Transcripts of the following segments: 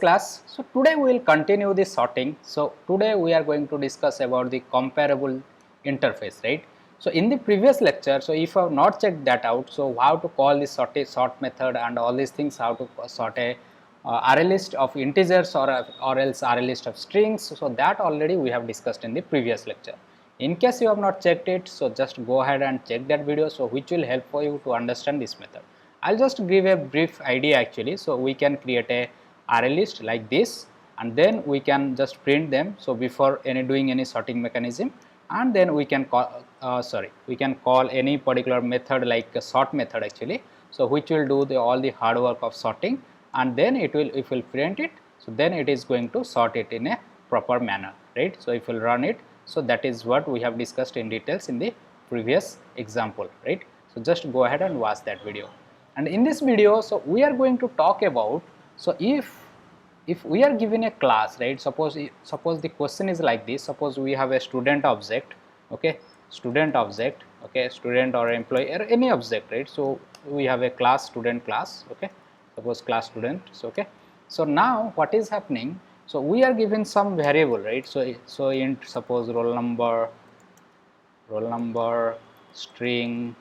Class. So today we will continue the sorting. So today we are going to discuss about the comparable interface, right? So in the previous lecture, so if you have not checked that out, so how to call this sort method and all these things, how to sort a array list of integers or else array list of strings. So that already we have discussed in the previous lecture. In case you have not checked it, so just go ahead and check that video, so which will help for you to understand this method. I'll just give a brief idea actually. So we can create a array list like this, and then we can just print them. So before doing any sorting mechanism, and then we can call we can call any particular method like a sort method actually. So which will do all the hard work of sorting, and then it will, if we'll print it, so then it is going to sort it in a proper manner, right? So if we'll run it, so that is what we have discussed in details in the previous example, right? So just go ahead and watch that video. And in this video, so we are going to talk about, so if we are given a class, right? Suppose the question is like this. Suppose we have a student object, okay, student object, okay, student or employee or any object, right? So we have a class, student class, okay, suppose class student. So okay, so now what is happening? So we are given some variable, right? So int, suppose roll number, string,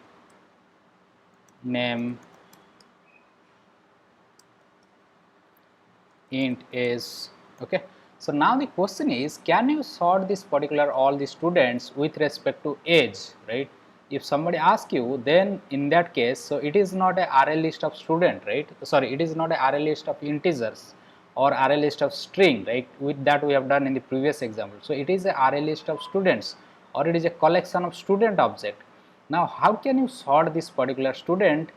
name, int is, okay. So now the question is, can you sort this particular all the students with respect to age, right? If somebody asks you, then in that case, so it is not a array list of student, right? Sorry, it is not a array list of integers or array list of string, right? With that we have done in the previous example. So it is a array list of students, or it is a collection of student object. Now how can you sort this particular student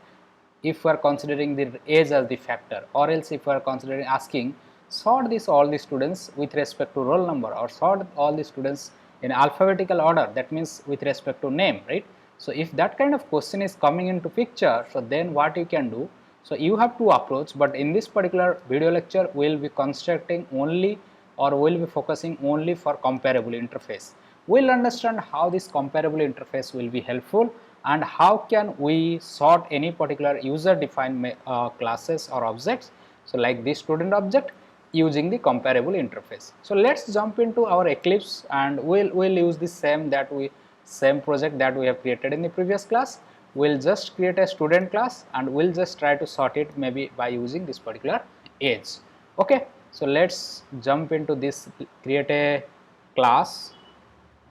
if we are considering the age as the factor, or else if we are considering asking sort this all the students with respect to roll number, or sort all the students in alphabetical order, that means with respect to name, right? So if that kind of question is coming into picture, so then what you can do, so you have to approach, but in this particular video lecture we will be constructing only, or we will be focusing only for comparable interface. We will understand how this comparable interface will be helpful, and how can we sort any particular user defined classes or objects, so like this student object, using the comparable interface. So let's jump into our Eclipse, and we'll use the same project that we have created in the previous class. We'll just create a student class, and we'll just try to sort it maybe by using this particular age. Okay, so let's jump into this, create a class,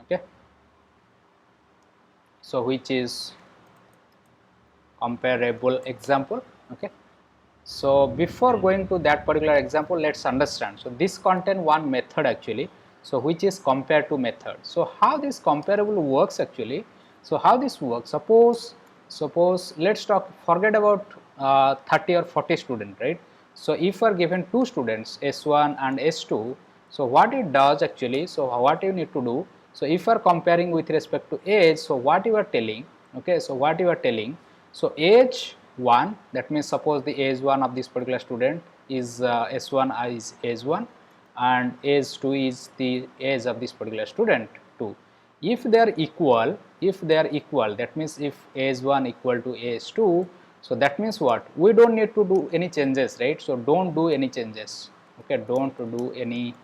okay, so which is comparable example, okay. So before going to that particular example, let's understand. So this contain one method actually, so which is compare to method. So how this comparable works actually, so how this works, suppose let's talk, forget about 30 or 40 student, right? So if we are given two students, S1 and S2, so what it does actually, so what you need to do, so if you are comparing with respect to age, so what you are telling, okay, so what you are telling, so age 1, that means suppose the age 1 of this particular student is S1 is age 1, and age 2 is the age of this particular student 2. If they are equal, that means if age 1 equal to age 2, so that means what, we don't need to do any changes, right? So don't do any changes, okay, don't do any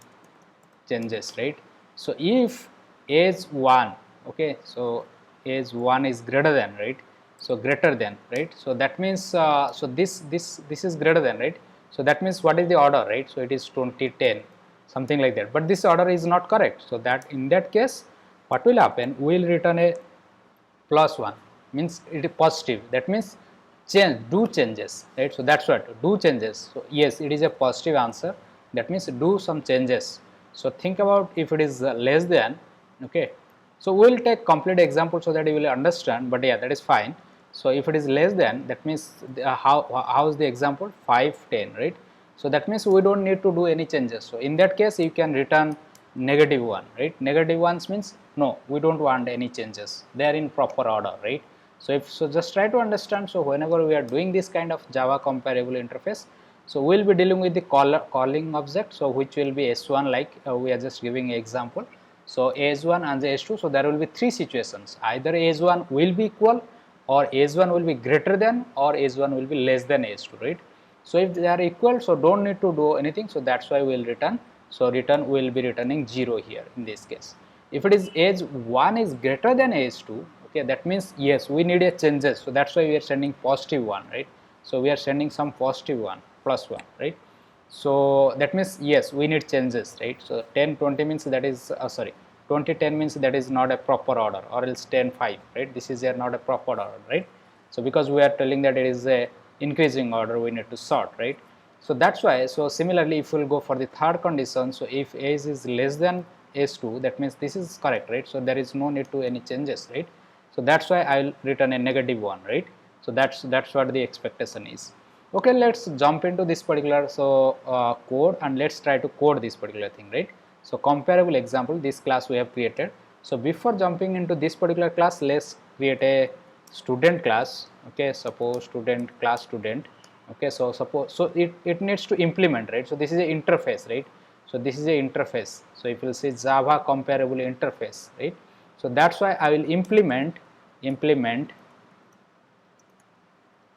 changes, right? So if age 1, okay, so age 1 is greater than, right? So greater than, right? So that means so this is greater than, right? So that means what is the order, right? So it is 2010, something like that, but this order is not correct. So that in that case what will happen, we will return a +1, means it is positive, that means do changes, right? So that's what, do changes. So yes, it is a positive answer, that means do some changes. So think about if it is less than, okay, so we will take complete example so that you will understand, but yeah, that is fine. So if it is less than, that means how is the example, 5, 10, right? So that means we don't need to do any changes. So in that case you can return -1, right? -1 means no, we don't want any changes, they are in proper order, right? So just try to understand. So whenever we are doing this kind of Java comparable interface, so we will be dealing with the calling object, so which will be S1, like we are just giving an example. So S1 and the S2, so there will be three situations, either S1 will be equal, or S1 will be greater than, or S1 will be less than S2, right? So if they are equal, so don't need to do anything, so that's why we will return. So return will be returning 0 here in this case. If it is age 1 is greater than age 2, okay, that means yes, we need a changes, so that's why we are sending positive 1, right? So we are sending some positive 1 plus 1, right? So that means yes, we need changes, right? So 10 20 means that is 20 10 means that is not a proper order, or else 10 5, right? This is not a proper order, right? So because we are telling that it is a increasing order, we need to sort, right? So that's why. So similarly, if we will go for the third condition, so if age is less than age2, that means this is correct, right? So there is no need to any changes, right? So that's why I will return a negative 1, right? So that's what the expectation is. Okay, let's jump into this particular code, and let's try to code this particular thing, right? So comparable example, this class we have created. So before jumping into this particular class, let's create a student class. Okay, suppose student class student. Okay, so suppose, so it needs to implement, right? So this is a interface, right? So this is a interface. So if you say Java comparable interface, right? So that's why I will implement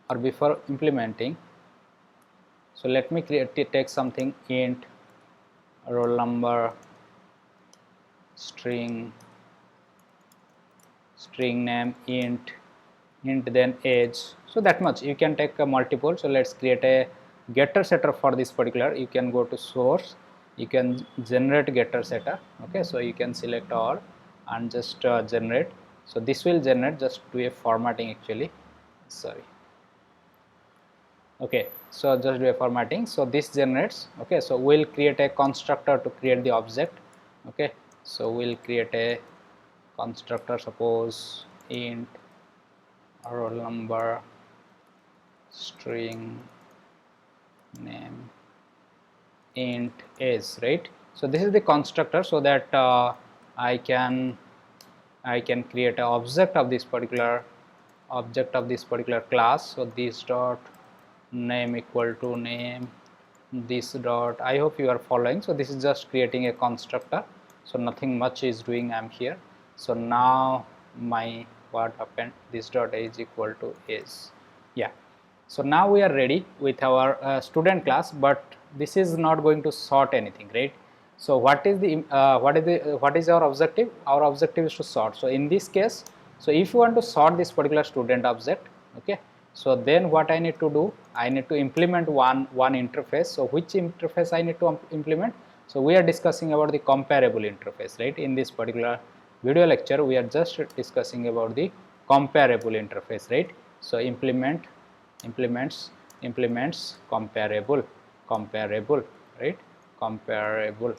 or before implementing, so let me take something int roll number string name int then age. So that much you can take a multiple. So let's create a getter setter for this particular. You can go to source, you can generate getter setter. Okay, so you can select all and just generate. So this will generate, just do a formatting actually, sorry. Okay, so just do a formatting. So this generates. Okay, so we'll create a constructor to create the object. Okay, so we'll create a constructor, suppose int roll number string name int age, right? So this is the constructor, so that I can create an object of this particular class. So this dot name equal to name, this dot, I hope you are following. So this is just creating a constructor, so nothing much is doing, I'm here. So now my what happened, this dot age equal to age. Yeah, so now we are ready with our student class, but this is not going to sort anything, right? So what is our objective? Our objective is to sort. So in this case, so if you want to sort this particular student object, okay, so then what I need to do, I need to implement one interface. So which interface I need to implement? So we are discussing about the comparable interface, right? In this particular video lecture, we are just discussing about the comparable interface, right? So implements comparable, right? Comparable.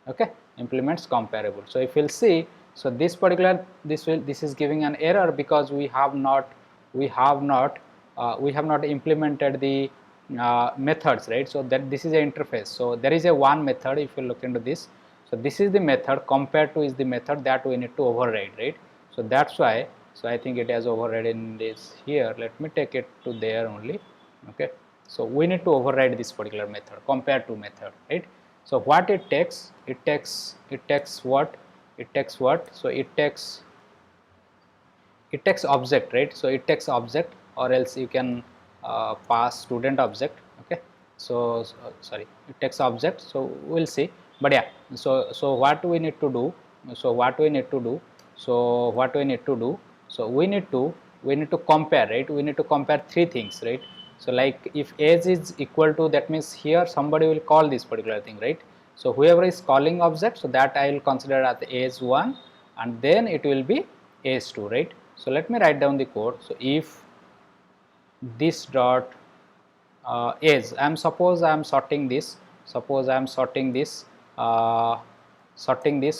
Okay, implements comparable. So if you'll see, so this particular this is giving an error because we have not implemented the methods, right? So that this is an interface. So there is a one method. If you look into this, so this is the method, compared to is the method that we need to override, right? So that's why. So I think it has overridden this here. Let me take it to there only. Okay, so we need to override this particular method, compare to method, right? So what it takes, what? So it takes object, right? So it takes object, or else you can pass student object. Okay, so sorry, it takes object. So we'll see, but yeah. So what we need to do? So we need to compare, right? We need to compare three things, right? So like if age is equal to, that means here somebody will call this particular thing, right? So whoever is calling object, so that I will consider as age 1, and then it will be age 2, right? So let me write down the code. So if this dot age, suppose I am sorting this, sorting this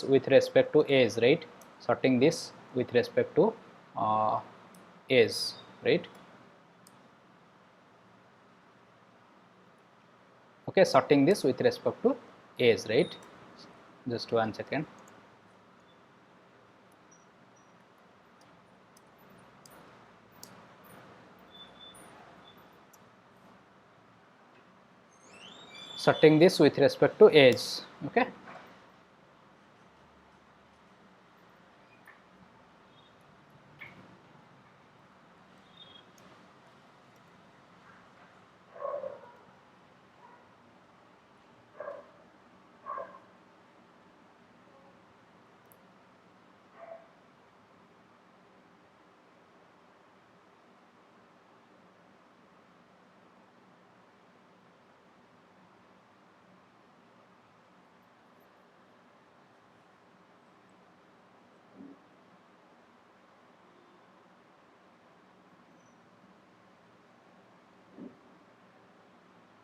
with respect to age, right? Sorting this with respect to age, right? Okay, sorting this with respect to age, right? Just 1 second. Sorting this with respect to age. Okay,